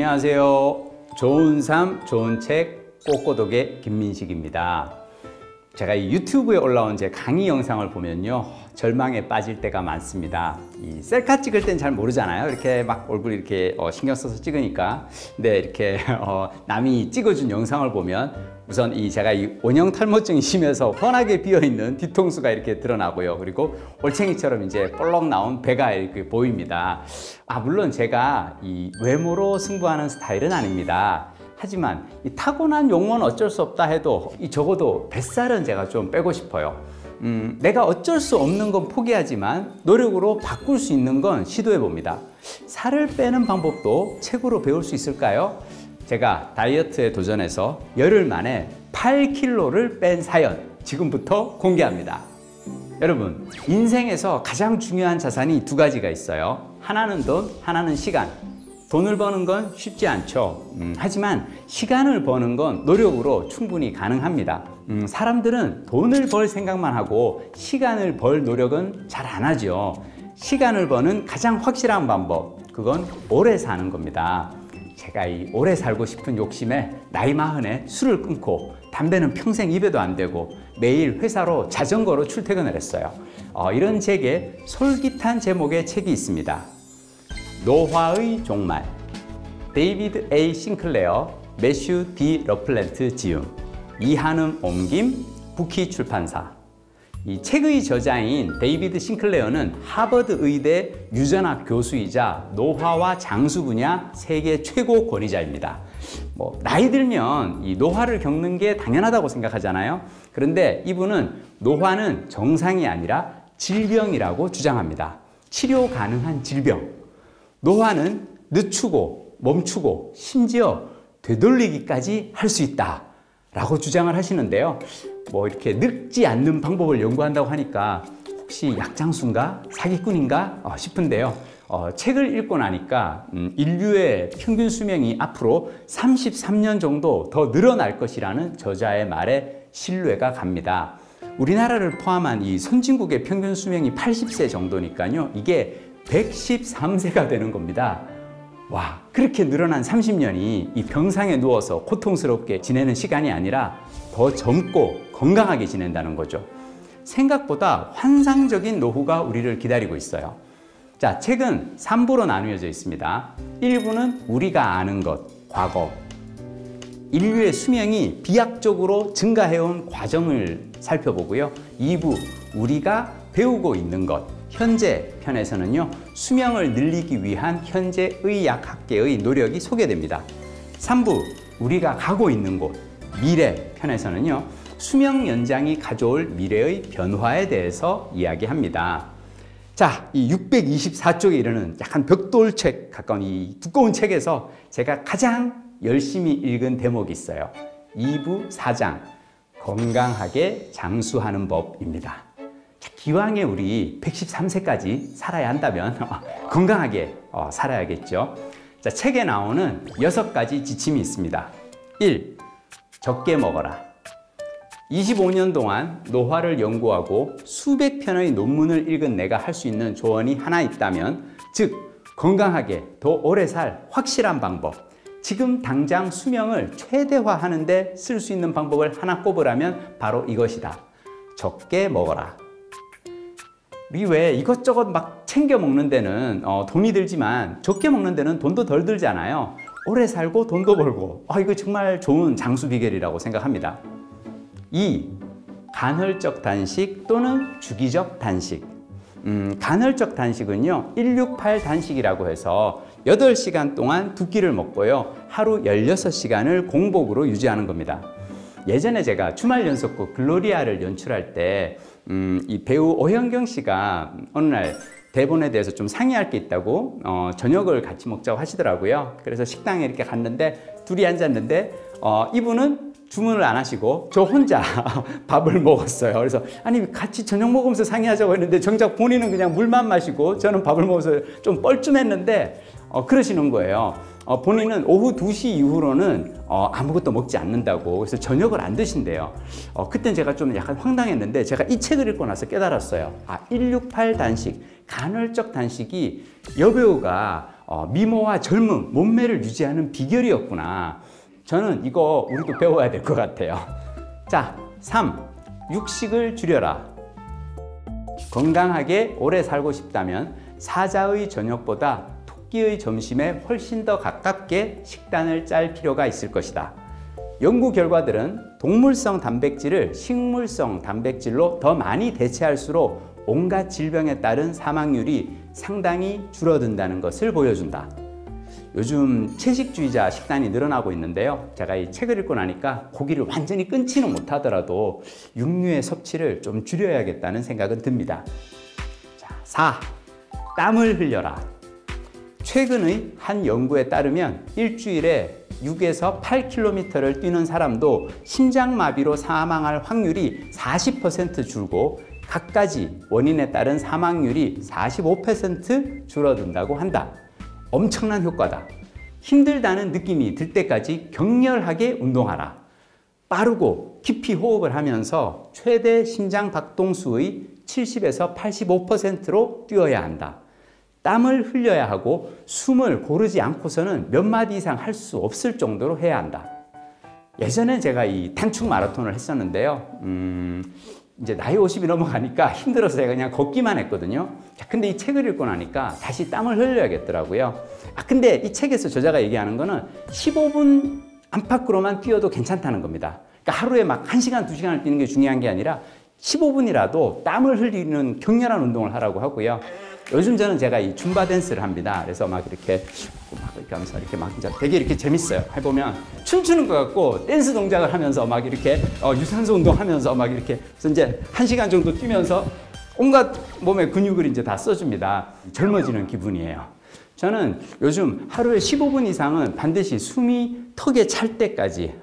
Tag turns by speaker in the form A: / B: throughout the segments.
A: 안녕하세요. 좋은 삶, 좋은 책, 꼬꼬독의 김민식입니다. 제가 이 유튜브에 올라온 제 강의 영상을 보면요, 절망에 빠질 때가 많습니다. 이 셀카 찍을 땐 잘 모르잖아요. 이렇게 막 얼굴 이렇게 신경 써서 찍으니까. 근데 이렇게 남이 찍어준 영상을 보면 우선 제가 이 원형 탈모증이 심해서 훤하게 비어있는 뒤통수가 이렇게 드러나고요. 그리고 올챙이처럼 이제 볼록 나온 배가 이렇게 보입니다. 물론 제가 이 외모로 승부하는 스타일은 아닙니다. 하지만 이 타고난 용모는 어쩔 수 없다 해도 적어도 뱃살은 제가 좀 빼고 싶어요. 내가 어쩔 수 없는 건 포기하지만 노력으로 바꿀 수 있는 건 시도해 봅니다. 살을 빼는 방법도 책으로 배울 수 있을까요? 제가 다이어트에 도전해서 열흘 만에 8kg를 뺀 사연 지금부터 공개합니다. 여러분, 인생에서 가장 중요한 자산이 두 가지가 있어요. 하나는 돈, 하나는 시간. 돈을 버는 건 쉽지 않죠. 하지만 시간을 버는 건 노력으로 충분히 가능합니다. 사람들은 돈을 벌 생각만 하고 시간을 벌 노력은 잘 안 하죠. 시간을 버는 가장 확실한 방법, 그건 오래 사는 겁니다. 제가 이 오래 살고 싶은 욕심에 나이 40에 술을 끊고 담배는 평생 입에도 안 대고 매일 회사로 자전거로 출퇴근을 했어요. 이런 제게 솔깃한 제목의 책이 있습니다. 노화의 종말, 데이비드 A. 싱클레어, 매슈 D. 러플랜트 지음, 이한음 옮김, 부키 출판사. 이 책의 저자인 데이비드 싱클레어는 하버드 의대 유전학 교수이자 노화와 장수 분야 세계 최고 권위자입니다. 나이 들면 이 노화를 겪는 게 당연하다고 생각하잖아요. 그런데 이분은 노화는 정상이 아니라 질병이라고 주장합니다. 치료 가능한 질병. 노화는 늦추고 멈추고 심지어 되돌리기까지 할 수 있다 라고 주장을 하시는데요. 이렇게 늙지 않는 방법을 연구한다고 하니까 혹시 약장수인가 사기꾼인가 싶은데요. 책을 읽고 나니까 인류의 평균 수명이 앞으로 33년 정도 더 늘어날 것이라는 저자의 말에 신뢰가 갑니다. 우리나라를 포함한 이 선진국의 평균 수명이 80세 정도니까요. 이게 113세가 되는 겁니다. 와, 그렇게 늘어난 30년이 이 병상에 누워서 고통스럽게 지내는 시간이 아니라 더 젊고 건강하게 지낸다는 거죠. 생각보다 환상적인 노후가 우리를 기다리고 있어요. 자, 책은 3부로 나누어져 있습니다. 1부는 우리가 아는 것, 과거. 인류의 수명이 비약적으로 증가해온 과정을 살펴보고요. 2부, 우리가 배우고 있는 것, 현재 편에서는요, 수명을 늘리기 위한 현재 의학학계의 노력이 소개됩니다. 3부, 우리가 가고 있는 곳, 미래 편에서는요, 수명 연장이 가져올 미래의 변화에 대해서 이야기합니다. 자, 이 624쪽에 이르는 약간 벽돌책 가까운 이 두꺼운 책에서 제가 가장 열심히 읽은 대목이 있어요. 2부 4장, 건강하게 장수하는 법입니다. 기왕에 우리 113세까지 살아야 한다면 건강하게 살아야겠죠. 자, 책에 나오는 6가지 지침이 있습니다. 1. 적게 먹어라. 25년 동안 노화를 연구하고 수백 편의 논문을 읽은 내가 할 수 있는 조언이 하나 있다면, 즉 건강하게 더 오래 살 확실한 방법, 지금 당장 수명을 최대화하는 데 쓸 수 있는 방법을 하나 꼽으라면 바로 이것이다. 적게 먹어라. 우리 왜 이것저것 막 챙겨 먹는 데는 돈이 들지만 적게 먹는 데는 돈도 덜 들잖아요. 오래 살고 돈도 벌고, 이거 정말 좋은 장수 비결이라고 생각합니다. 2. 간헐적 단식 또는 주기적 단식. 간헐적 단식은요, 168 단식이라고 해서 8시간 동안 2끼를 먹고요, 하루 16시간을 공복으로 유지하는 겁니다. 예전에 제가 주말 연속극 글로리아를 연출할 때 이 배우 오현경 씨가 어느 날 대본에 대해서 좀 상의할 게 있다고 저녁을 같이 먹자고 하시더라고요. 그래서 식당에 이렇게 갔는데 둘이 앉았는데 이분은 주문을 안 하시고 저 혼자 밥을 먹었어요. 그래서 아니 같이 저녁 먹으면서 상의하자고 했는데 정작 본인은 그냥 물만 마시고 저는 밥을 먹어서 좀 뻘쭘했는데 그러시는 거예요. 본인은 오후 2시 이후로는 아무것도 먹지 않는다고, 그래서 저녁을 안 드신대요. 그땐 제가 좀 약간 황당했는데 제가 이 책을 읽고 나서 깨달았어요. 168 단식, 간헐적 단식이 여배우가 미모와 젊음, 몸매를 유지하는 비결이었구나. 저는 이거 우리도 배워야 될 것 같아요. 자, 3. 육식을 줄여라. 건강하게 오래 살고 싶다면 사자의 저녁보다 토끼의 점심에 훨씬 더 가깝게 식단을 짤 필요가 있을 것이다. 연구 결과들은 동물성 단백질을 식물성 단백질로 더 많이 대체할수록 온갖 질병에 따른 사망률이 상당히 줄어든다는 것을 보여준다. 요즘 채식주의자 식단이 늘어나고 있는데요. 제가 이 책을 읽고 나니까 고기를 완전히 끊지는 못하더라도 육류의 섭취를 좀 줄여야겠다는 생각은 듭니다. 자, 4. 땀을 흘려라. 최근의 한 연구에 따르면 일주일에 6에서 8km를 뛰는 사람도 심장마비로 사망할 확률이 40% 줄고 갖가지 원인에 따른 사망률이 45% 줄어든다고 한다. 엄청난 효과다. 힘들다는 느낌이 들 때까지 격렬하게 운동하라. 빠르고 깊이 호흡을 하면서 최대 심장 박동수의 70에서 85%로 뛰어야 한다. 땀을 흘려야 하고 숨을 고르지 않고서는 몇 마디 이상 할 수 없을 정도로 해야 한다. 예전에 제가 이 단축 마라톤을 했었는데요. 이제 나이 50이 넘어가니까 힘들어서 제가 그냥 걷기만 했거든요. 자, 근데 이 책을 읽고 나니까 다시 땀을 흘려야겠더라고요. 근데 이 책에서 저자가 얘기하는 거는 15분 안팎으로만 뛰어도 괜찮다는 겁니다. 그러니까 하루에 막 1시간, 2시간을 뛰는 게 중요한 게 아니라 15분이라도 땀을 흘리는 격렬한 운동을 하라고 하고요. 요즘 저는 제가 이 줌바 댄스를 합니다. 그래서 막 이렇게 하면서 이렇게 막 되게 이렇게 재밌어요. 해보면 춤추는 것 같고 댄스 동작을 하면서 막 이렇게 유산소 운동하면서 막 이렇게 그래서 이제 1시간 정도 뛰면서 온갖 몸의 근육을 이제 다 써줍니다. 젊어지는 기분이에요. 저는 요즘 하루에 15분 이상은 반드시 숨이 턱에 찰 때까지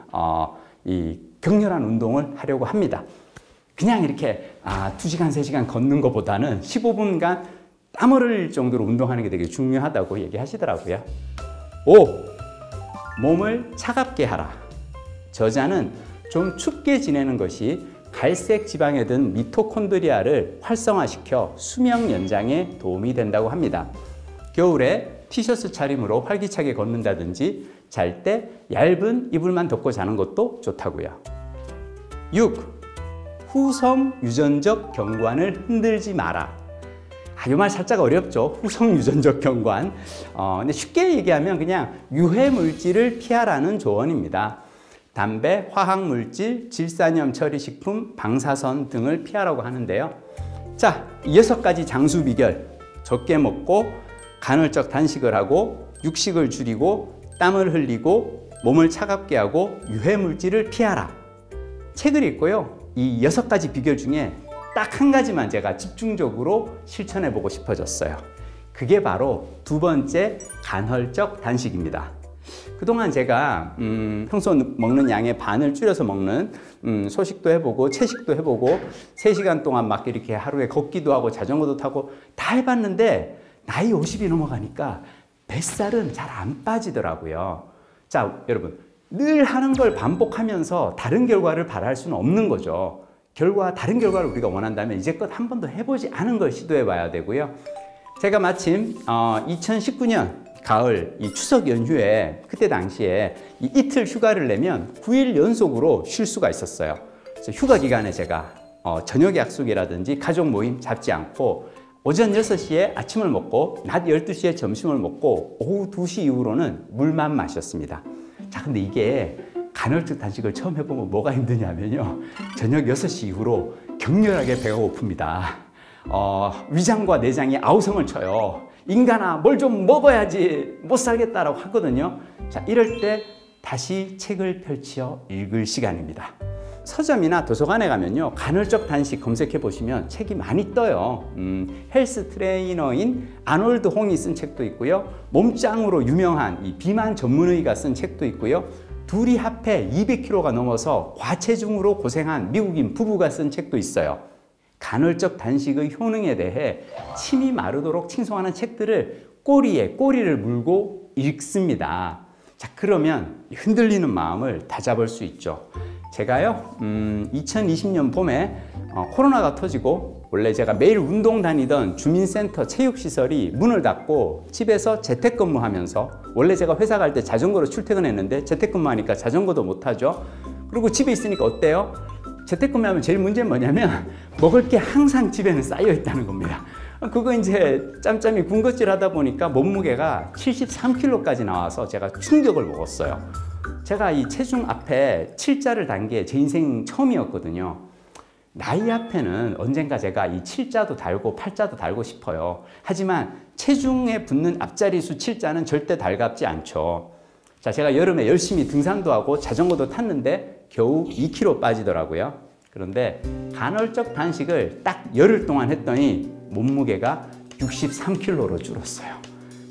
A: 이 격렬한 운동을 하려고 합니다. 그냥 이렇게 2시간, 3시간 걷는 것보다는 15분간 땀을 흘릴 정도로 운동하는 게 되게 중요하다고 얘기하시더라고요. 5. 몸을 차갑게 하라. 저자는 좀 춥게 지내는 것이 갈색 지방에 든 미토콘드리아를 활성화시켜 수명 연장에 도움이 된다고 합니다. 겨울에 티셔츠 차림으로 활기차게 걷는다든지 잘 때 얇은 이불만 덮고 자는 것도 좋다고요. 6. 후성 유전적 경관을 흔들지 마라. 이 말 살짝 어렵죠. 후성 유전적 경관. 근데 쉽게 얘기하면 그냥 유해 물질을 피하라는 조언입니다. 담배, 화학물질, 질산염 처리식품, 방사선 등을 피하라고 하는데요. 자, 6가지 장수 비결. 적게 먹고 간헐적 단식을 하고 육식을 줄이고 땀을 흘리고 몸을 차갑게 하고 유해 물질을 피하라. 책을 읽고요. 이 6가지 비결 중에 딱 한 가지만 제가 집중적으로 실천해 보고 싶어졌어요. 그게 바로 2번째 간헐적 단식입니다. 그동안 제가 평소 먹는 양의 반을 줄여서 먹는 소식도 해보고 채식도 해보고 3시간 동안 막 이렇게 하루에 걷기도 하고 자전거도 타고 다 해봤는데 나이 50이 넘어가니까 뱃살은 잘 안 빠지더라고요. 자, 여러분 늘 하는 걸 반복하면서 다른 결과를 바랄 수는 없는 거죠. 다른 결과를 우리가 원한다면 이제껏 한 번도 해보지 않은 걸 시도해 봐야 되고요. 제가 마침 2019년 가을 이 추석 연휴에 그때 당시에 이틀 휴가를 내면 9일 연속으로 쉴 수가 있었어요. 그래서 휴가 기간에 제가 저녁 약속이라든지 가족 모임 잡지 않고 오전 6시에 아침을 먹고 낮 12시에 점심을 먹고 오후 2시 이후로는 물만 마셨습니다. 자, 근데 이게 간헐적 단식을 처음 해보면 뭐가 힘드냐면요. 저녁 6시 이후로 격렬하게 배가 고픕니다. 위장과 내장이 아우성을 쳐요. 인간아, 뭘 좀 먹어야지 못 살겠다라고 하거든요. 자, 이럴 때 다시 책을 펼쳐 읽을 시간입니다. 서점이나 도서관에 가면요. 간헐적 단식 검색해 보시면 책이 많이 떠요. 헬스 트레이너인 아놀드 홍이 쓴 책도 있고요. 몸짱으로 유명한 이 비만 전문의가 쓴 책도 있고요. 둘이 합해 200kg가 넘어서 과체중으로 고생한 미국인 부부가 쓴 책도 있어요. 간헐적 단식의 효능에 대해 침이 마르도록 칭송하는 책들을 꼬리에 꼬리를 물고 읽습니다. 자, 그러면 흔들리는 마음을 다잡을 수 있죠. 제가요 2020년 봄에 코로나가 터지고 원래 제가 매일 운동 다니던 주민센터 체육시설이 문을 닫고 집에서 재택근무하면서, 원래 제가 회사 갈 때 자전거로 출퇴근했는데 재택근무하니까 자전거도 못 하죠. 그리고 집에 있으니까 어때요? 재택근무하면 제일 문제는 뭐냐면 먹을 게 항상 집에는 쌓여 있다는 겁니다. 그거 이제 짬짬이 군것질 하다 보니까 몸무게가 73kg까지 나와서 제가 충격을 먹었어요. 제가 이 체중 앞에 7자를 단 게 제 인생 처음이었거든요. 나이 앞에는 언젠가 제가 이 7자도 달고 8자도 달고 싶어요. 하지만 체중에 붙는 앞자리 수 7자는 절대 달갑지 않죠. 자, 제가 여름에 열심히 등산도 하고 자전거도 탔는데 겨우 2kg 빠지더라고요. 그런데 간헐적 단식을 딱 열흘 동안 했더니 몸무게가 63kg로 줄었어요.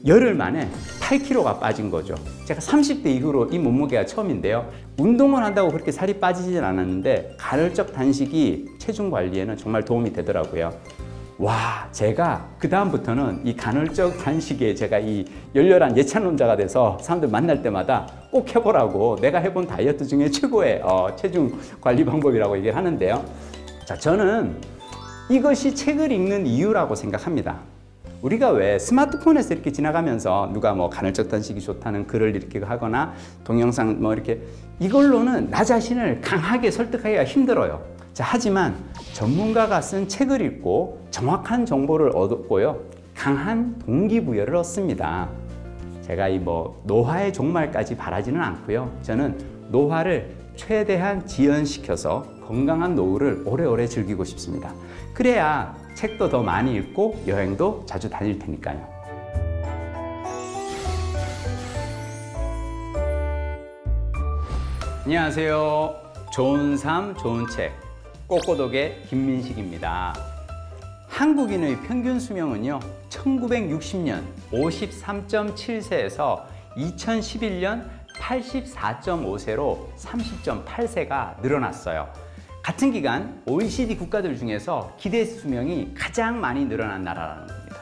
A: 열흘 만에 8kg가 빠진 거죠. 제가 30대 이후로 이 몸무게가 처음인데요. 운동을 한다고 그렇게 살이 빠지진 않았는데 간헐적 단식이 체중 관리에는 정말 도움이 되더라고요. 와, 제가 그 다음부터는 이 간헐적 단식에 제가 이 열렬한 예찬론자가 돼서 사람들 만날 때마다 꼭 해보라고, 내가 해본 다이어트 중에 최고의 체중 관리 방법이라고 얘기를 하는데요. 자, 저는 이것이 책을 읽는 이유라고 생각합니다. 우리가 왜 스마트폰에서 이렇게 지나가면서 누가 뭐 간헐적 단식이 좋다는 글을 이렇게 하거나 동영상 뭐 이렇게, 이걸로는 나 자신을 강하게 설득하기가 힘들어요. 자, 하지만 전문가가 쓴 책을 읽고 정확한 정보를 얻었고요, 강한 동기부여를 얻습니다. 제가 이 뭐 노화의 종말까지 바라지는 않고요. 저는 노화를 최대한 지연시켜서 건강한 노후를 오래오래 즐기고 싶습니다. 그래야 책도 더 많이 읽고 여행도 자주 다닐 테니까요. 안녕하세요. 좋은 삶, 좋은 책, 꼬꼬독의 김민식입니다. 한국인의 평균 수명은요, 1960년 53.7세에서 2011년 84.5세로 30.8세가 늘어났어요. 같은 기간 OECD 국가들 중에서 기대 수명이 가장 많이 늘어난 나라라는 겁니다.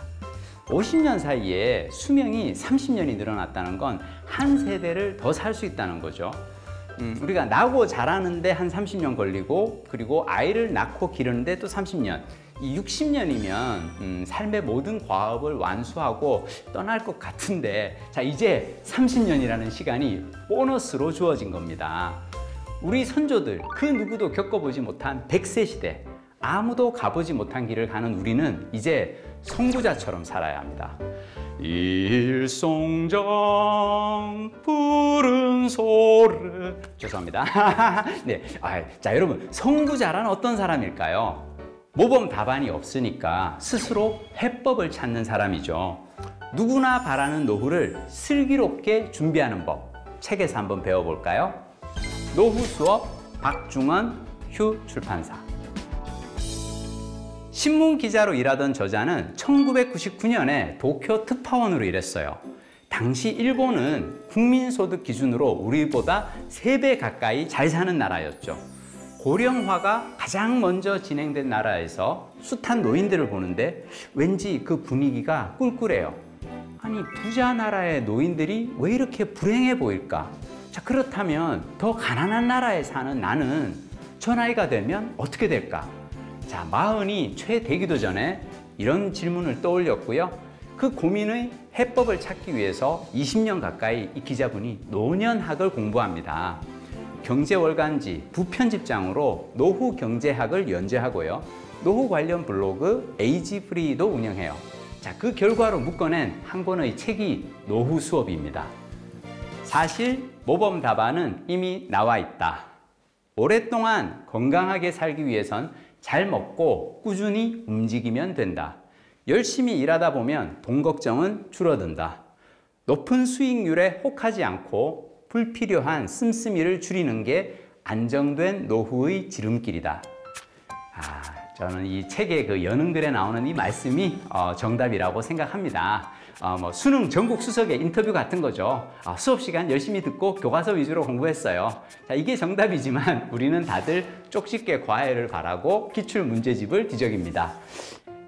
A: 50년 사이에 수명이 30년이 늘어났다는 건 한 세대를 더 살 수 있다는 거죠. 우리가 나고 자라는데 한 30년 걸리고, 그리고 아이를 낳고 기르는데 또 30년, 이 60년이면 삶의 모든 과업을 완수하고 떠날 것 같은데, 자, 이제 30년이라는 시간이 보너스로 주어진 겁니다. 우리 선조들, 그 누구도 겪어보지 못한 100세 시대, 아무도 가보지 못한 길을 가는 우리는 이제 선구자처럼 살아야 합니다. 일송정 푸른 소를, 죄송합니다. 네, 자, 여러분, 선구자란 어떤 사람일까요? 모범 답안이 없으니까 스스로 해법을 찾는 사람이죠. 누구나 바라는 노후를 슬기롭게 준비하는 법, 책에서 한번 배워볼까요? 노후 수업, 박중원 휴 출판사. 신문 기자로 일하던 저자는 1999년에 도쿄 특파원으로 일했어요. 당시 일본은 국민소득 기준으로 우리보다 3배 가까이 잘 사는 나라였죠. 고령화가 가장 먼저 진행된 나라에서 숱한 노인들을 보는데 왠지 그 분위기가 꿀꿀해요. 아니, 부자 나라의 노인들이 왜 이렇게 불행해 보일까? 자, 그렇다면 더 가난한 나라에 사는 나는 저 나이가 되면 어떻게 될까? 자, 40이 채 되기도 전에 이런 질문을 떠올렸고요. 그 고민의 해법을 찾기 위해서 20년 가까이 이 기자분이 노년학을 공부합니다. 경제월간지 부편집장으로 노후 경제학을 연재하고요. 노후 관련 블로그 에이지프리도 운영해요. 자, 그 결과로 묶어낸 한 권의 책이 노후 수업입니다. 사실 모범 답안은 이미 나와 있다. 오랫동안 건강하게 살기 위해선 잘 먹고 꾸준히 움직이면 된다. 열심히 일하다 보면 돈 걱정은 줄어든다. 높은 수익률에 혹하지 않고 불필요한 씀씀이를 줄이는 게 안정된 노후의 지름길이다. 저는 이 책의 그 여능글에 나오는 이 말씀이 정답이라고 생각합니다. 수능 전국 수석의 인터뷰 같은 거죠. 수업 시간 열심히 듣고 교과서 위주로 공부했어요. 자, 이게 정답이지만 우리는 다들 쪽집게 과외를 바라고 기출 문제집을 뒤적입니다.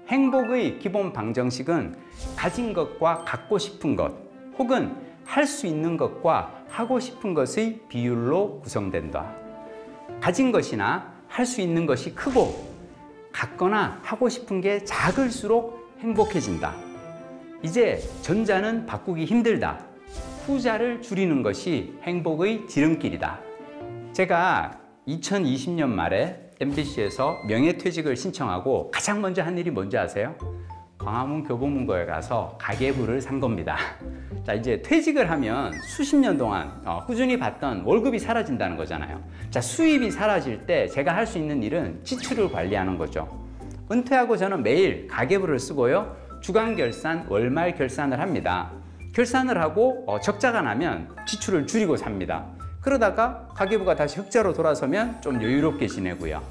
A: 행복의 기본 방정식은 가진 것과 갖고 싶은 것, 혹은 할 수 있는 것과 하고 싶은 것의 비율로 구성된다. 가진 것이나 할 수 있는 것이 크고 갖거나 하고 싶은 게 작을수록 행복해진다. 이제 전자는 바꾸기 힘들다. 후자를 줄이는 것이 행복의 지름길이다. 제가 2020년 말에 MBC에서 명예퇴직을 신청하고 가장 먼저 한 일이 뭔지 아세요? 광화문 교보문고에 가서 가계부를 산 겁니다. 자, 이제 퇴직을 하면 수십 년 동안 꾸준히 받던 월급이 사라진다는 거잖아요. 자, 수입이 사라질 때 제가 할 수 있는 일은 지출을 관리하는 거죠. 은퇴하고 저는 매일 가계부를 쓰고요. 주간 결산, 월말 결산을 합니다. 결산을 하고 적자가 나면 지출을 줄이고 삽니다. 그러다가 가계부가 다시 흑자로 돌아서면 좀 여유롭게 지내고요.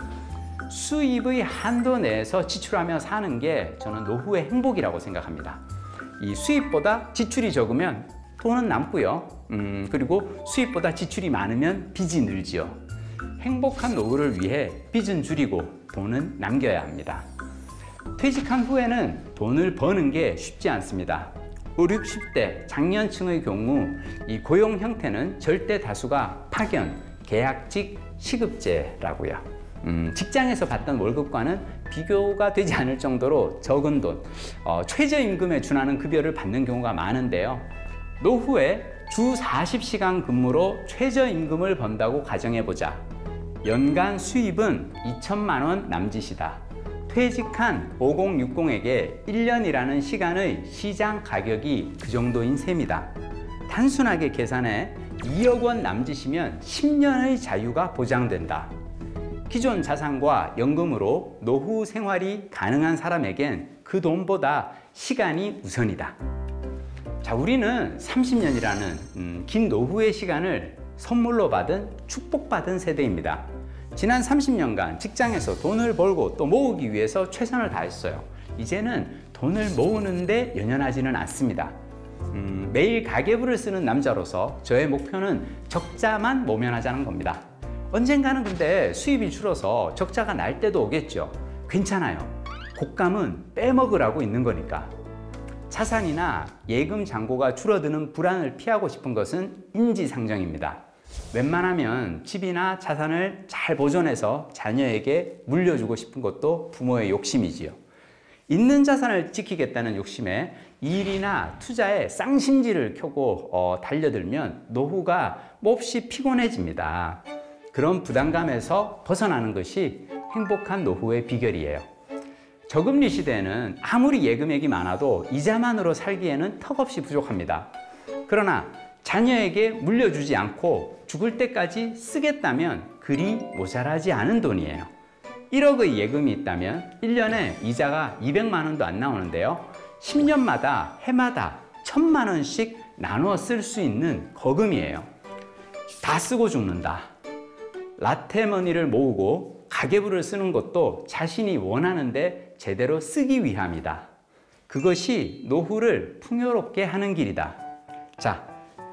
A: 수입의 한도 내에서 지출하며 사는 게 저는 노후의 행복이라고 생각합니다. 이 수입보다 지출이 적으면 돈은 남고요. 그리고 수입보다 지출이 많으면 빚이 늘지요. 행복한 노후를 위해 빚은 줄이고 돈은 남겨야 합니다. 퇴직한 후에는 돈을 버는 게 쉽지 않습니다. 5, 60대 장년층의 경우 이 고용 형태는 절대 다수가 파견, 계약직, 시급제라고요. 직장에서 받던 월급과는 비교가 되지 않을 정도로 적은 돈, 최저임금에 준하는 급여를 받는 경우가 많은데요. 노후에 주 40시간 근무로 최저임금을 번다고 가정해보자. 연간 수입은 2천만 원 남짓이다. 퇴직한 5060에게 1년이라는 시간의 시장 가격이 그 정도인 셈이다. 단순하게 계산해 2억 원 남짓이면 10년의 자유가 보장된다. 기존 자산과 연금으로 노후 생활이 가능한 사람에겐 그 돈보다 시간이 우선이다. 자, 우리는 30년이라는 긴 노후의 시간을 선물로 받은 축복받은 세대입니다. 지난 30년간 직장에서 돈을 벌고 또 모으기 위해서 최선을 다했어요. 이제는 돈을 모으는데 연연하지는 않습니다. 매일 가계부를 쓰는 남자로서 저의 목표는 적자만 모면하자는 겁니다. 언젠가는 근데 수입이 줄어서 적자가 날 때도 오겠죠. 괜찮아요. 곶감은 빼먹으라고 있는 거니까. 자산이나 예금 잔고가 줄어드는 불안을 피하고 싶은 것은 인지상정입니다. 웬만하면 집이나 자산을 잘 보존해서 자녀에게 물려주고 싶은 것도 부모의 욕심이지요. 있는 자산을 지키겠다는 욕심에 일이나 투자에 쌍심지를 켜고 달려들면 노후가 몹시 피곤해집니다. 그런 부담감에서 벗어나는 것이 행복한 노후의 비결이에요. 저금리 시대에는 아무리 예금액이 많아도 이자만으로 살기에는 턱없이 부족합니다. 그러나 자녀에게 물려주지 않고 죽을 때까지 쓰겠다면 그리 모자라지 않은 돈이에요. 1억의 예금이 있다면 1년에 이자가 200만 원도 안 나오는데요. 10년마다 해마다 1000만 원씩 나누어 쓸 수 있는 거금이에요. 다 쓰고 죽는다. 라테머니를 모으고 가계부를 쓰는 것도 자신이 원하는데 제대로 쓰기 위함이다. 그것이 노후를 풍요롭게 하는 길이다. 자,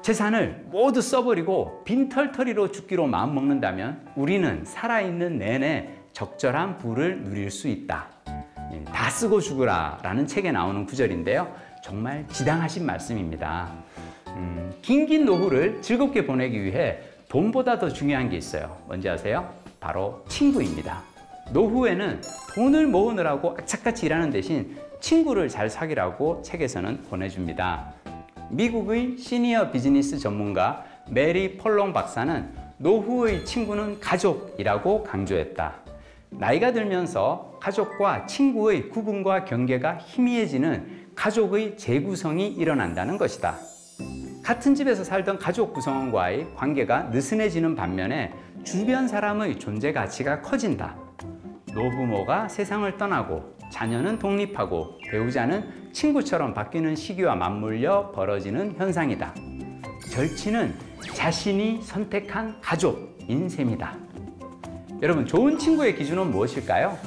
A: 재산을 모두 써버리고 빈털터리로 죽기로 마음먹는다면 우리는 살아있는 내내 적절한 부를 누릴 수 있다. 다 쓰고 죽으라 라는 책에 나오는 구절인데요. 정말 지당하신 말씀입니다. 긴 노후를 즐겁게 보내기 위해 돈보다 더 중요한 게 있어요. 뭔지 아세요? 바로 친구입니다. 노후에는 돈을 모으느라고 악착같이 일하는 대신 친구를 잘 사귀라고 책에서는 권해줍니다. 미국의 시니어 비즈니스 전문가 메리 폴롱 박사는 노후의 친구는 가족이라고 강조했다. 나이가 들면서 가족과 친구의 구분과 경계가 희미해지는 가족의 재구성이 일어난다는 것이다. 같은 집에서 살던 가족 구성원과의 관계가 느슨해지는 반면에 주변 사람의 존재 가치가 커진다. 노부모가 세상을 떠나고 자녀는 독립하고 배우자는 친구처럼 바뀌는 시기와 맞물려 벌어지는 현상이다. 절친은 자신이 선택한 가족인 셈이다. 여러분, 좋은 친구의 기준은 무엇일까요?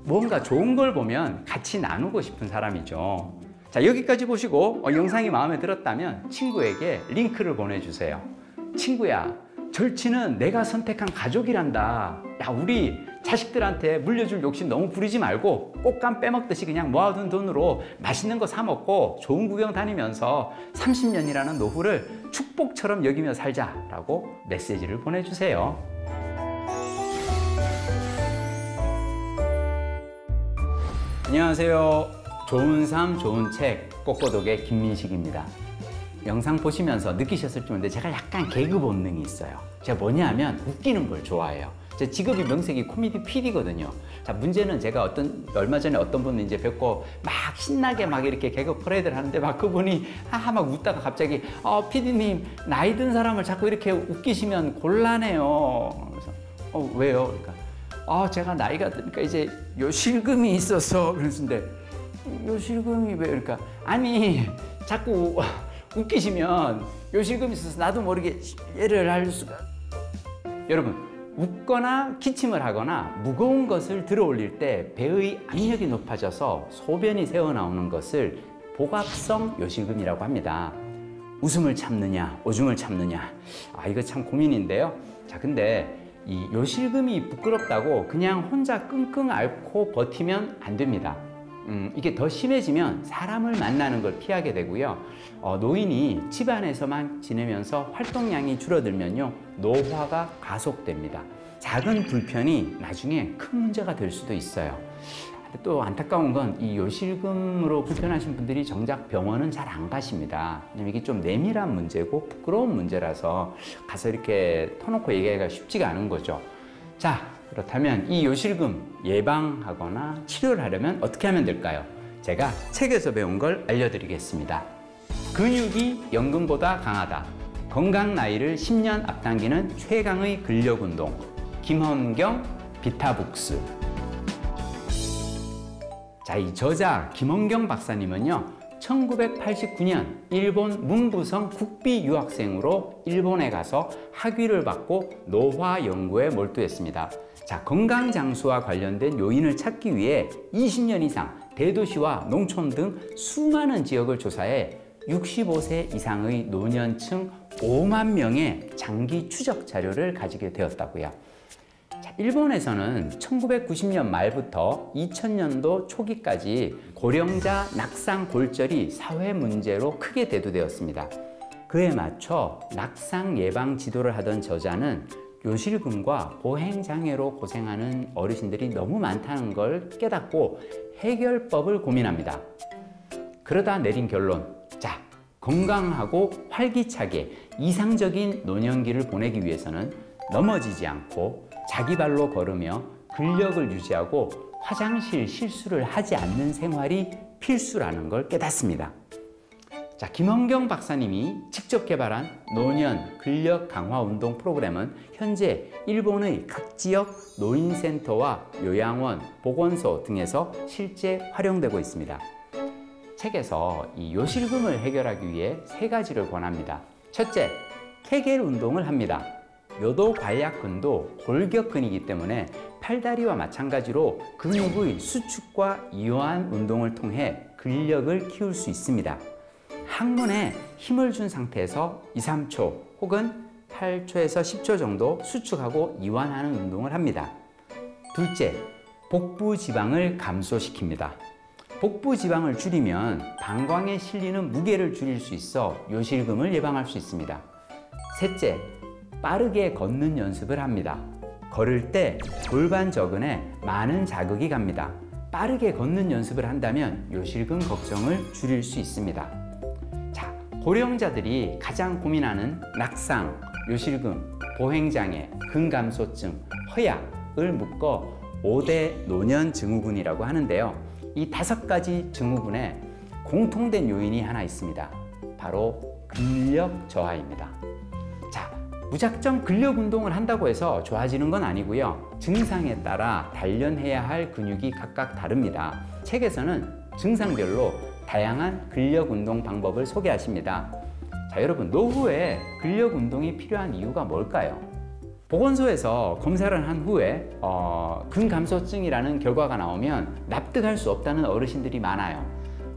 A: 뭔가 좋은 걸 보면 같이 나누고 싶은 사람이죠. 자, 여기까지 보시고 영상이 마음에 들었다면 친구에게 링크를 보내주세요. 친구야, 절친은 내가 선택한 가족이란다. 야, 우리 자식들한테 물려줄 욕심 너무 부리지 말고 꽃감 빼먹듯이 그냥 모아둔 돈으로 맛있는 거 사 먹고 좋은 구경 다니면서 30년이라는 노후를 축복처럼 여기며 살자라고 메시지를 보내주세요. 안녕하세요. 좋은 삶, 좋은 책, 꼬꼬독의 김민식입니다. 영상 보시면서 느끼셨을지 모르는데 제가 약간 개그 본능이 있어요. 제가 뭐냐면 웃기는 걸 좋아해요. 제 직업이 명색이 코미디 PD거든요. 자, 문제는 제가 얼마 전에 어떤 분을 이제 뵙고 막 신나게 막 이렇게 개그 퍼레이드를 하는데 막 그분이 막 웃다가 갑자기 PD님 나이 든 사람을 자꾸 이렇게 웃기시면 곤란해요. 그래서 왜요? 그러니까 제가 나이가 드니까 이제 요실금이 있어서 그랬는데 요실금이 왜? 그러니까 아니 자꾸 웃기시면 요실금이 있어서 나도 모르게 예를 할 수가. 여러분, 웃거나 기침을 하거나 무거운 것을 들어 올릴 때 배의 압력이 높아져서 소변이 새어나오는 것을 복압성 요실금이라고 합니다. 웃음을 참느냐 오줌을 참느냐, 이거 참 고민인데요. 자, 근데 이 요실금이 부끄럽다고 그냥 혼자 끙끙 앓고 버티면 안 됩니다. 이게 더 심해지면 사람을 만나는 걸 피하게 되고요. 노인이 집안에서만 지내면서 활동량이 줄어들면요, 노화가 가속됩니다. 작은 불편이 나중에 큰 문제가 될 수도 있어요. 또 안타까운 건 이 요실금으로 불편하신 분들이 정작 병원은 잘 안 가십니다. 왜냐면 이게 좀 내밀한 문제고 부끄러운 문제라서 가서 이렇게 터놓고 얘기하기가 쉽지가 않은 거죠. 자, 그렇다면 이 요실금 예방하거나 치료를 하려면 어떻게 하면 될까요? 제가 책에서 배운 걸 알려드리겠습니다. 근육이 연금보다 강하다. 건강 나이를 10년 앞당기는 최강의 근력운동. 김헌경 비타북스. 자, 이 저자 김헌경 박사님은요, 1989년 일본 문부성 국비 유학생으로 일본에 가서 학위를 받고 노화 연구에 몰두했습니다. 자, 건강 장수와 관련된 요인을 찾기 위해 20년 이상 대도시와 농촌 등 수많은 지역을 조사해 65세 이상의 노년층 5만 명의 장기 추적 자료를 가지게 되었다고요. 자, 일본에서는 1990년 말부터 2000년도 초기까지 고령자 낙상 골절이 사회 문제로 크게 대두되었습니다. 그에 맞춰 낙상 예방 지도를 하던 저자는 요실금과 보행장애로 고생하는 어르신들이 너무 많다는 걸 깨닫고 해결법을 고민합니다. 그러다 내린 결론, 자, 건강하고 활기차게 이상적인 노년기를 보내기 위해서는 넘어지지 않고 자기 발로 걸으며 근력을 유지하고 화장실 실수를 하지 않는 생활이 필수라는 걸 깨닫습니다. 자, 김헌경 박사님이 직접 개발한 노년 근력 강화 운동 프로그램은 현재 일본의 각 지역 노인센터와 요양원, 보건소 등에서 실제 활용되고 있습니다. 책에서 이 요실금을 해결하기 위해 3가지를 권합니다. 첫째, 케겔 운동을 합니다. 요도관략근도 골격근이기 때문에 팔다리와 마찬가지로 근육의 수축과 이완 운동을 통해 근력을 키울 수 있습니다. 항문에 힘을 준 상태에서 2, 3초 혹은 8초에서 10초 정도 수축하고 이완하는 운동을 합니다. 둘째, 복부 지방을 감소시킵니다. 복부 지방을 줄이면 방광에 실리는 무게를 줄일 수 있어 요실금을 예방할 수 있습니다. 셋째, 빠르게 걷는 연습을 합니다. 걸을 때 골반 저근에 많은 자극이 갑니다. 빠르게 걷는 연습을 한다면 요실금 걱정을 줄일 수 있습니다. 자, 고령자들이 가장 고민하는 낙상, 요실금, 보행장애, 근감소증, 허약을 묶어 5대 노년 증후군이라고 하는데요. 이 5가지 증후군에 공통된 요인이 하나 있습니다. 바로 근력 저하입니다. 자, 무작정 근력 운동을 한다고 해서 좋아지는 건 아니고요. 증상에 따라 단련해야 할 근육이 각각 다릅니다. 책에서는 증상별로 다양한 근력 운동 방법을 소개하십니다. 자, 여러분, 노후에 근력 운동이 필요한 이유가 뭘까요? 보건소에서 검사를 한 후에 근감소증이라는 결과가 나오면 납득할 수 없다는 어르신들이 많아요.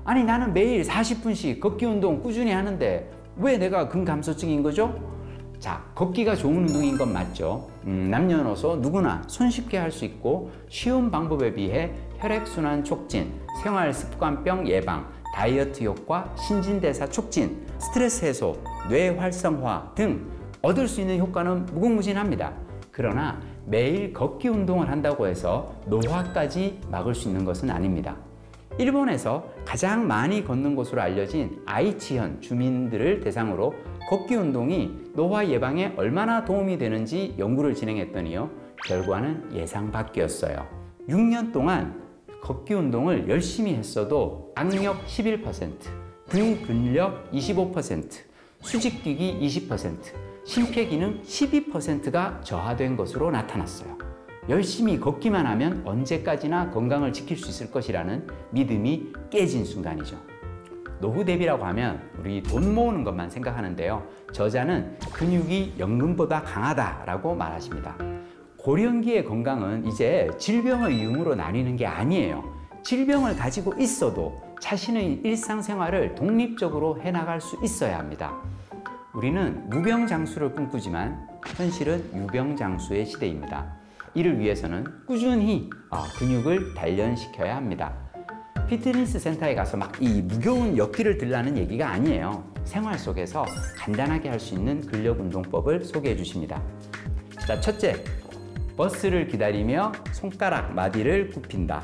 A: 아니, 나는 매일 40분씩 걷기 운동 꾸준히 하는데 왜 내가 근감소증인 거죠? 자, 걷기가 좋은 운동인 건 맞죠. 남녀노소 누구나 손쉽게 할 수 있고 쉬운 방법에 비해 혈액순환 촉진, 생활습관병 예방, 다이어트 효과, 신진대사 촉진, 스트레스 해소, 뇌 활성화 등 얻을 수 있는 효과는 무궁무진합니다. 그러나 매일 걷기 운동을 한다고 해서 노화까지 막을 수 있는 것은 아닙니다. 일본에서 가장 많이 걷는 곳으로 알려진 아이치현 주민들을 대상으로 걷기 운동이 노화 예방에 얼마나 도움이 되는지 연구를 진행했더니요, 결과는 예상 밖이었어요. 6년 동안 걷기 운동을 열심히 했어도 악력 11%, 등 근력 25%, 수직뛰기 20%, 심폐기능 12%가 저하된 것으로 나타났어요. 열심히 걷기만 하면 언제까지나 건강을 지킬 수 있을 것이라는 믿음이 깨진 순간이죠. 노후 대비라고 하면 우리 돈 모으는 것만 생각하는데요, 저자는 근육이 연금보다 강하다라고 말하십니다. 고령기의 건강은 이제 질병의 유무로 나뉘는 게 아니에요. 질병을 가지고 있어도 자신의 일상생활을 독립적으로 해나갈 수 있어야 합니다. 우리는 무병장수를 꿈꾸지만 현실은 유병장수의 시대입니다. 이를 위해서는 꾸준히 근육을 단련시켜야 합니다. 피트니스 센터에 가서 막 이 무거운 역기를 들라는 얘기가 아니에요. 생활 속에서 간단하게 할 수 있는 근력 운동법을 소개해 주십니다. 자, 첫째, 버스를 기다리며 손가락 마디를 굽힌다.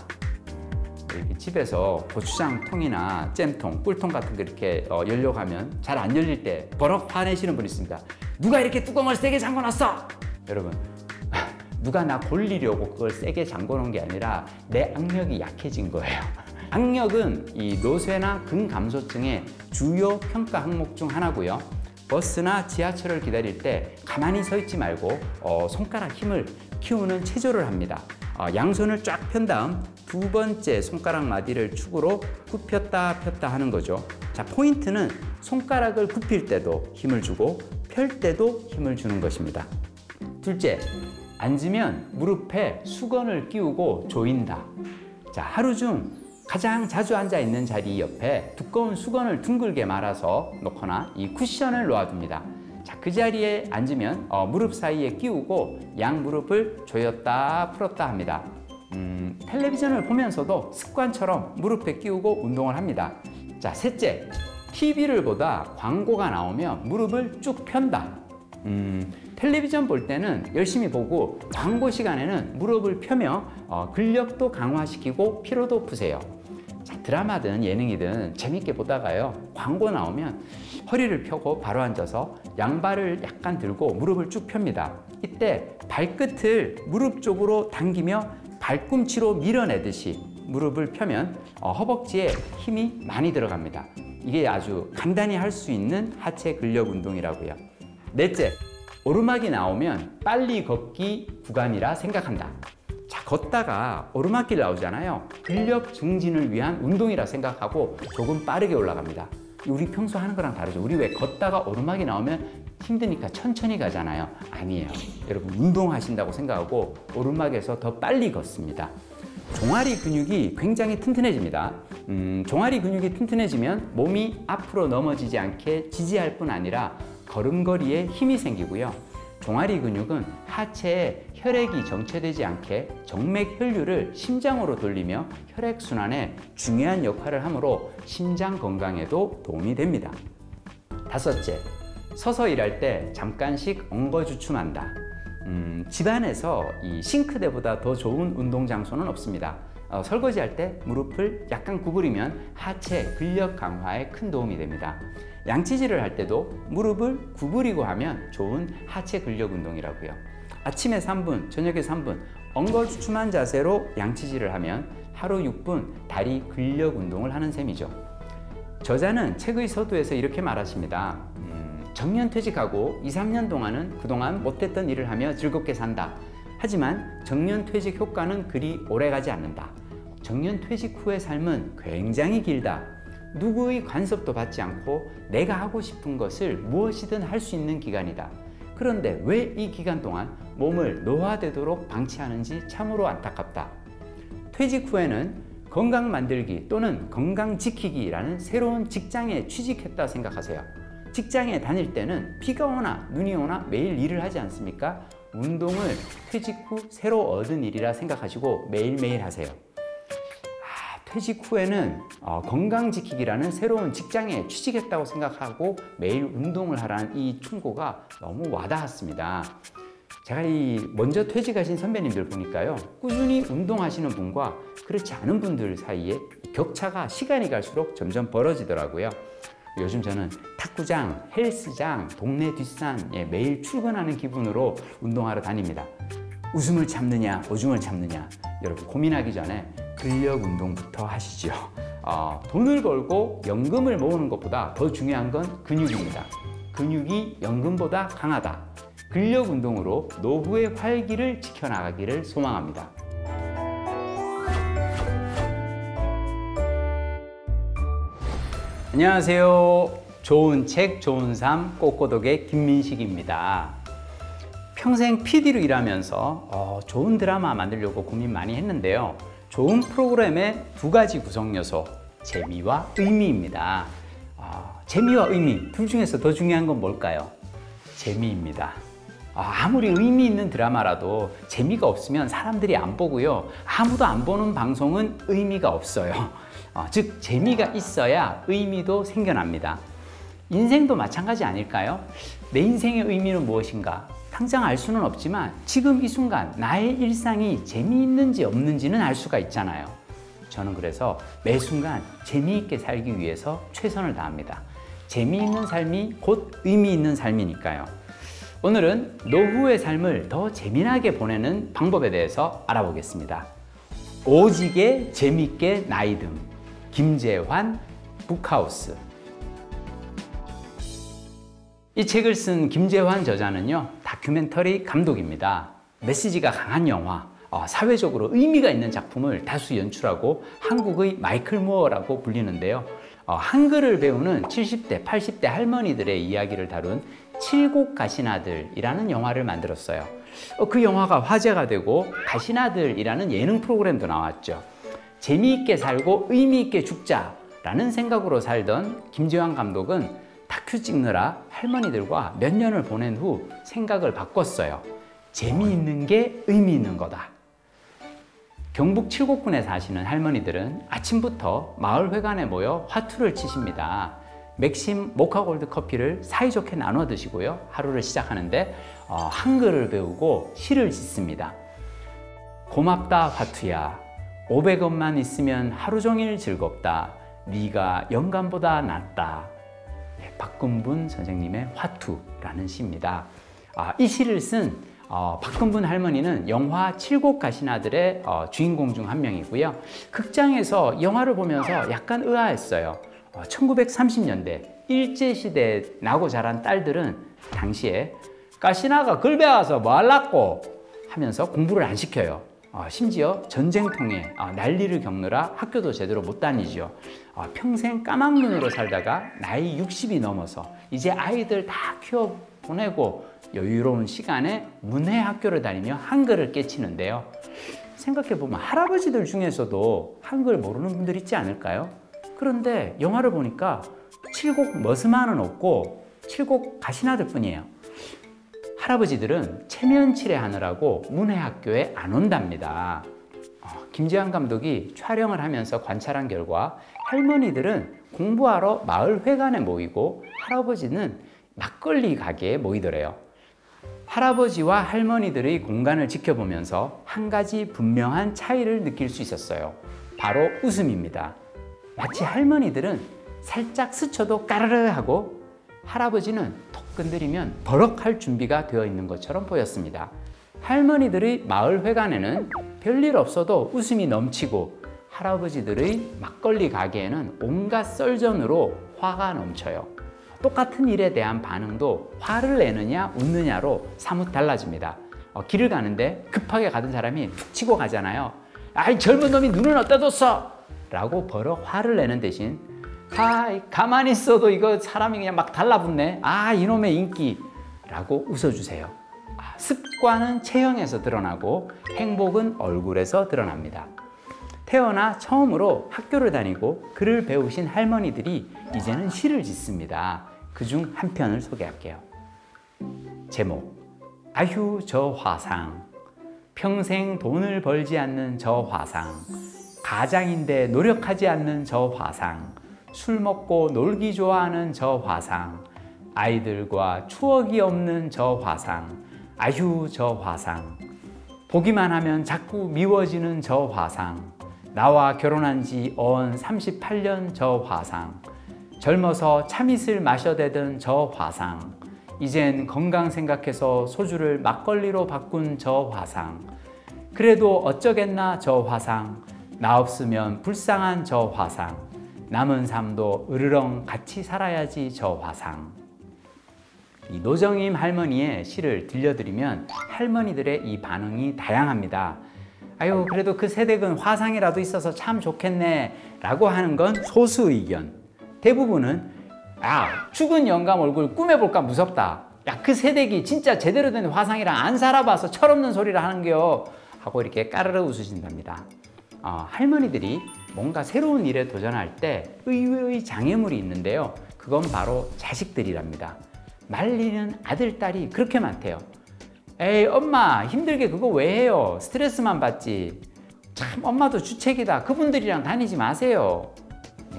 A: 이렇게 집에서 고추장 통이나 잼통, 꿀통 같은 거 이렇게 열려고 하면 잘 안 열릴 때 버럭 화내시는 분 있습니다. 누가 이렇게 뚜껑을 세게 잠궈놨어? 여러분, 누가 나 골리려고 그걸 세게 잠궈놓은 게 아니라 내 악력이 약해진 거예요. 악력은 이 노쇠나 근감소증의 주요 평가 항목 중 하나고요. 버스나 지하철을 기다릴 때 가만히 서 있지 말고 손가락 힘을 키우는 체조를 합니다. 양손을 쫙 편 다음 두 번째 손가락 마디를 축으로 굽혔다 폈다 하는 거죠. 자, 포인트는 손가락을 굽힐 때도 힘을 주고 펼 때도 힘을 주는 것입니다. 둘째, 앉으면 무릎에 수건을 끼우고 조인다. 자, 하루 중 가장 자주 앉아 있는 자리 옆에 두꺼운 수건을 둥글게 말아서 놓거나 이 쿠션을 놓아둡니다. 자, 그 자리에 앉으면 무릎 사이에 끼우고 양 무릎을 조였다 풀었다 합니다. 텔레비전을 보면서도 습관처럼 무릎에 끼우고 운동을 합니다. 자, 셋째, TV를 보다 광고가 나오면 무릎을 쭉 편다. 텔레비전 볼 때는 열심히 보고 광고 시간에는 무릎을 펴며 근력도 강화시키고 피로도 푸세요. 자, 드라마든 예능이든 재밌게 보다가요, 광고 나오면 허리를 펴고 바로 앉아서 양발을 약간 들고 무릎을 쭉 펴니다. 이때 발끝을 무릎 쪽으로 당기며 발꿈치로 밀어내듯이 무릎을 펴면 허벅지에 힘이 많이 들어갑니다. 이게 아주 간단히 할 수 있는 하체 근력 운동이라고요. 넷째, 오르막이 나오면 빨리 걷기 구간이라 생각한다. 자, 걷다가 오르막길 나오잖아요. 근력 증진을 위한 운동이라 생각하고 조금 빠르게 올라갑니다. 우리 평소 하는 거랑 다르죠. 우리 왜 걷다가 오르막이 나오면 힘드니까 천천히 가잖아요. 아니에요. 여러분, 운동하신다고 생각하고 오르막에서 더 빨리 걷습니다. 종아리 근육이 굉장히 튼튼해집니다. 종아리 근육이 튼튼해지면 몸이 앞으로 넘어지지 않게 지지할 뿐 아니라 걸음걸이에 힘이 생기고요. 종아리 근육은 하체에 혈액이 정체되지 않게 정맥 혈류를 심장으로 돌리며 혈액순환에 중요한 역할을 하므로 심장 건강에도 도움이 됩니다. 다섯째, 서서 일할 때 잠깐씩 엉거주춤한다. 집안에서 이 싱크대보다 더 좋은 운동 장소는 없습니다. 설거지할 때 무릎을 약간 구부리면 하체 근력 강화에 큰 도움이 됩니다. 양치질을 할 때도 무릎을 구부리고 하면 좋은 하체 근력 운동이라고요. 아침에 3분, 저녁에 3분 엉거주춤한 자세로 양치질을 하면 하루 6분 다리 근력 운동을 하는 셈이죠. 저자는 책의 서두에서 이렇게 말하십니다. 정년퇴직하고 2, 3년 동안은 그동안 못했던 일을 하며 즐겁게 산다. 하지만 정년퇴직 효과는 그리 오래가지 않는다. 정년퇴직 후의 삶은 굉장히 길다. 누구의 간섭도 받지 않고 내가 하고 싶은 것을 무엇이든 할 수 있는 기간이다. 그런데 왜 이 기간 동안 몸을 노화되도록 방치하는지 참으로 안타깝다. 퇴직 후에는 건강 만들기 또는 건강 지키기라는 새로운 직장에 취직했다 생각하세요. 직장에 다닐 때는 비가 오나 눈이 오나 매일 일을 하지 않습니까? 운동을 퇴직 후 새로 얻은 일이라 생각하시고 매일매일 하세요. 퇴직 후에는 건강지키기라는 새로운 직장에 취직했다고 생각하고 매일 운동을 하라는 이 충고가 너무 와닿았습니다. 제가 먼저 퇴직하신 선배님들 보니까요, 꾸준히 운동하시는 분과 그렇지 않은 분들 사이에 격차가 시간이 갈수록 점점 벌어지더라고요. 요즘 저는 탁구장, 헬스장, 동네 뒷산 매일 출근하는 기분으로 운동하러 다닙니다. 웃음을 참느냐, 오줌을 참느냐, 여러분 고민하기 전에 근력 운동부터 하시죠. 돈을 벌고 연금을 모으는 것보다 더 중요한 건 근육입니다. 근육이 연금보다 강하다. 근력 운동으로 노후의 활기를 지켜나가기를 소망합니다. 안녕하세요. 좋은 책, 좋은 삶, 꼬꼬독의 김민식입니다. 평생 PD로 일하면서 좋은 드라마 만들려고 고민 많이 했는데요. 좋은 프로그램의 두 가지 구성 요소, 재미와 의미입니다. 재미와 의미, 둘 중에서 더 중요한 건 뭘까요? 재미입니다. 아무리 의미 있는 드라마라도 재미가 없으면 사람들이 안 보고요. 아무도 안 보는 방송은 의미가 없어요. 즉 재미가 있어야 의미도 생겨납니다. 인생도 마찬가지 아닐까요? 내 인생의 의미는 무엇인가? 당장 알 수는 없지만 지금 이 순간 나의 일상이 재미있는지 없는지는 알 수가 있잖아요. 저는 그래서 매 순간 재미있게 살기 위해서 최선을 다합니다. 재미있는 삶이 곧 의미 있는 삶이니까요. 오늘은 노후의 삶을 더 재미나게 보내는 방법에 대해서 알아보겠습니다. 오지게 재밌게 나이듦, 김재환 북하우스. 이 책을 쓴 김재환 저자는요, 다큐멘터리 감독입니다. 메시지가 강한 영화, 사회적으로 의미가 있는 작품을 다수 연출하고 한국의 마이클 무어라고 불리는데요. 한글을 배우는 70대, 80대 할머니들의 이야기를 다룬 칠곡 가시나들이라는 영화를 만들었어요. 그 영화가 화제가 되고 가시나들이라는 예능 프로그램도 나왔죠. 재미있게 살고 의미있게 죽자라는 생각으로 살던 김재환 감독은 다큐 찍느라 할머니들과 몇 년을 보낸 후 생각을 바꿨어요. 재미있는 게 의미 있는 거다. 경북 칠곡군에 사시는 할머니들은 아침부터 마을회관에 모여 화투를 치십니다. 맥심 모카골드 커피를 사이좋게 나눠 드시고요. 하루를 시작하는데 한글을 배우고 시를 짓습니다. 고맙다 화투야. 500원만 있으면 하루 종일 즐겁다. 네가 영감보다 낫다. 박금분 선생님의 화투라는 시입니다. 이 시를 쓴 박금분 할머니는 영화 칠곡 가시나들의 주인공 중 한 명이고요. 극장에서 영화를 보면서 약간 의아했어요. 1930년대 일제시대에 나고 자란 딸들은 당시에 가시나가 글배 와서 뭐 할라고 하면서 공부를 안 시켜요. 심지어 전쟁통에 난리를 겪느라 학교도 제대로 못 다니죠. 평생 까막눈으로 살다가 나이 60이 넘어서 이제 아이들 다 키워 보내고 여유로운 시간에 문해 학교를 다니며 한글을 깨치는데요. 생각해보면 할아버지들 중에서도 한글 모르는 분들 있지 않을까요? 그런데 영화를 보니까 칠곡 머스마는 없고 칠곡 가시나들 뿐이에요. 할아버지들은 체면 칠해하느라고 문해학교에 안 온답니다. 김재환 감독이 촬영을 하면서 관찰한 결과 할머니들은 공부하러 마을회관에 모이고 할아버지는 막걸리 가게에 모이더래요. 할아버지와 할머니들의 공간을 지켜보면서 한 가지 분명한 차이를 느낄 수 있었어요. 바로 웃음입니다. 마치 할머니들은 살짝 스쳐도 까르르 하고 할아버지는 톡 건드리면 버럭할 준비가 되어 있는 것처럼 보였습니다. 할머니들의 마을회관에는 별일 없어도 웃음이 넘치고 할아버지들의 막걸리 가게에는 온갖 썰전으로 화가 넘쳐요. 똑같은 일에 대한 반응도 화를 내느냐 웃느냐로 사뭇 달라집니다. 길을 가는데 급하게 가던 사람이 툭 치고 가잖아요. 아이 젊은 놈이 눈은 어디다 뒀어? 라고 버럭 화를 내는 대신 가만히 있어도 이거 사람이 그냥 막 달라붙네. 이놈의 인기 라고 웃어주세요. 습관은 체형에서 드러나고 행복은 얼굴에서 드러납니다. 태어나 처음으로 학교를 다니고 글을 배우신 할머니들이 이제는 시를 짓습니다. 그중 한 편을 소개할게요. 제목, 아휴 저 화상. 평생 돈을 벌지 않는 저 화상. 가장인데 노력하지 않는 저 화상. 술 먹고 놀기 좋아하는 저 화상. 아이들과 추억이 없는 저 화상. 아휴 저 화상, 보기만 하면 자꾸 미워지는 저 화상, 나와 결혼한 지 언 38년 저 화상, 젊어서 참이슬 마셔대던 저 화상, 이젠 건강 생각해서 소주를 막걸리로 바꾼 저 화상, 그래도 어쩌겠나 저 화상, 나 없으면 불쌍한 저 화상, 남은 삶도 으르렁 같이 살아야지 저 화상. 이 노정임 할머니의 시를 들려드리면 할머니들의 이 반응이 다양합니다. 아유 그래도 그 세댁은 화상이라도 있어서 참 좋겠네 라고 하는 건 소수 의견. 대부분은 야 죽은 영감 얼굴 꿈해볼까 무섭다. 야 그 세댁이 진짜 제대로 된 화상이랑 안 살아봐서 철없는 소리를 하는겨 하고 이렇게 까르르 웃으신답니다. 할머니들이 뭔가 새로운 일에 도전할 때 의외의 장애물이 있는데요. 그건 바로 자식들이랍니다. 말리는 아들, 딸이 그렇게 많대요. 에이 엄마 힘들게 그거 왜 해요? 스트레스만 받지. 참 엄마도 주책이다. 그분들이랑 다니지 마세요.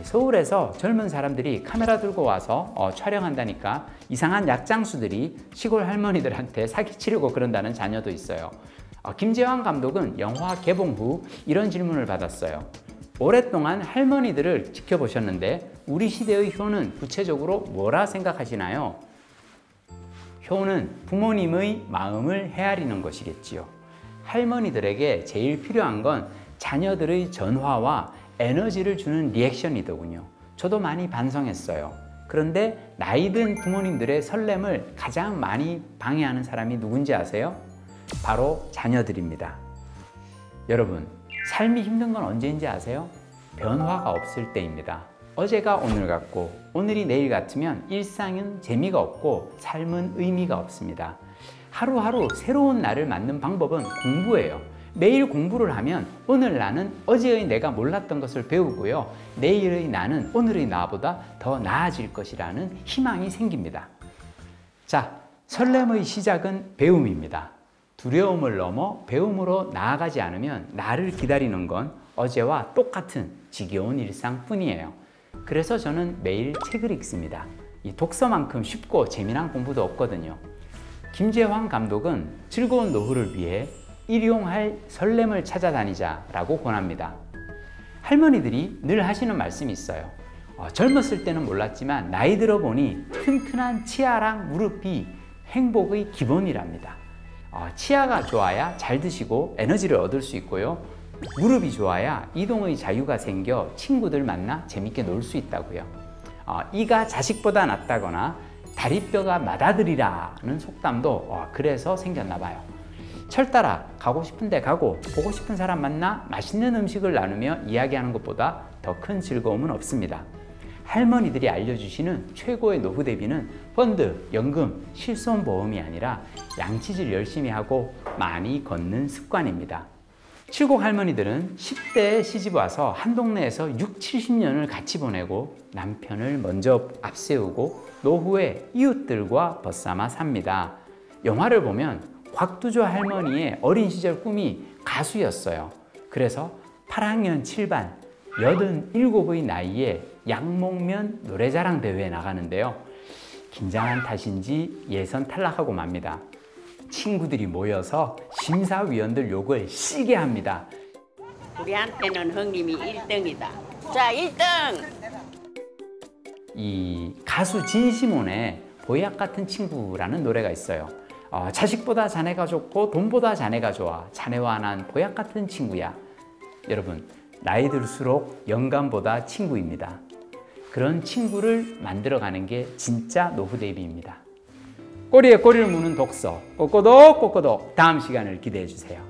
A: 서울에서 젊은 사람들이 카메라 들고 와서 촬영한다니까 이상한 약장수들이 시골 할머니들한테 사기치려고 그런다는 자녀도 있어요. 김재환 감독은 영화 개봉 후 이런 질문을 받았어요. 오랫동안 할머니들을 지켜보셨는데 우리 시대의 효는 구체적으로 뭐라 생각하시나요? 효는 부모님의 마음을 헤아리는 것이겠지요. 할머니들에게 제일 필요한 건 자녀들의 전화와 에너지를 주는 리액션이더군요. 저도 많이 반성했어요. 그런데 나이 든 부모님들의 설렘을 가장 많이 방해하는 사람이 누군지 아세요? 바로 자녀들입니다. 여러분, 삶이 힘든 건 언제인지 아세요? 변화가 없을 때입니다. 어제가 오늘 같고 오늘이 내일 같으면 일상은 재미가 없고 삶은 의미가 없습니다. 하루하루 새로운 나를 맞는 방법은 공부예요. 매일 공부를 하면 오늘 나는 어제의 내가 몰랐던 것을 배우고요. 내일의 나는 오늘의 나보다 더 나아질 것이라는 희망이 생깁니다. 자, 설렘의 시작은 배움입니다. 두려움을 넘어 배움으로 나아가지 않으면 나를 기다리는 건 어제와 똑같은 지겨운 일상뿐이에요. 그래서 저는 매일 책을 읽습니다. 이 독서만큼 쉽고 재미난 공부도 없거든요. 김재환 감독은 즐거운 노후를 위해 일용할 설렘을 찾아다니자 라고 권합니다. 할머니들이 늘 하시는 말씀이 있어요. 젊었을 때는 몰랐지만 나이 들어 보니 튼튼한 치아랑 무릎이 행복의 기본이랍니다. 치아가 좋아야 잘 드시고 에너지를 얻을 수 있고요. 무릎이 좋아야 이동의 자유가 생겨 친구들 만나 재밌게 놀 수 있다고요. 이가 자식보다 낫다거나 다리뼈가 맏아들이라는 속담도 그래서 생겼나 봐요. 철 따라 가고 싶은 데 가고 보고 싶은 사람 만나 맛있는 음식을 나누며 이야기하는 것보다 더 큰 즐거움은 없습니다. 할머니들이 알려주시는 최고의 노후 대비는 펀드, 연금, 실손보험이 아니라 양치질 열심히 하고 많이 걷는 습관입니다. 칠곡 할머니들은 10대에 시집 와서 한 동네에서 6, 70년을 같이 보내고 남편을 먼저 앞세우고 노후에 이웃들과 벗삼아 삽니다. 영화를 보면 곽두조 할머니의 어린 시절 꿈이 가수였어요. 그래서 8학년 7반 87의 나이에 양목면 노래자랑 대회에 나가는데요. 긴장한 탓인지 예선 탈락하고 맙니다. 친구들이 모여서 심사위원들 욕을 시게 합니다.
B: 우리한테는 형님이 1등이다. 자, 1등!
A: 이 가수 진시몬의 보약 같은 친구라는 노래가 있어요. 자식보다 자네가 좋고 돈보다 자네가 좋아. 자네와 난 보약 같은 친구야. 여러분, 나이 들수록 영감보다 친구입니다. 그런 친구를 만들어가는 게 진짜 노후 대비입니다. 꼬리에 꼬리를 무는 독서, 꼬꼬독 꼬꼬독. 다음 시간을 기대해 주세요.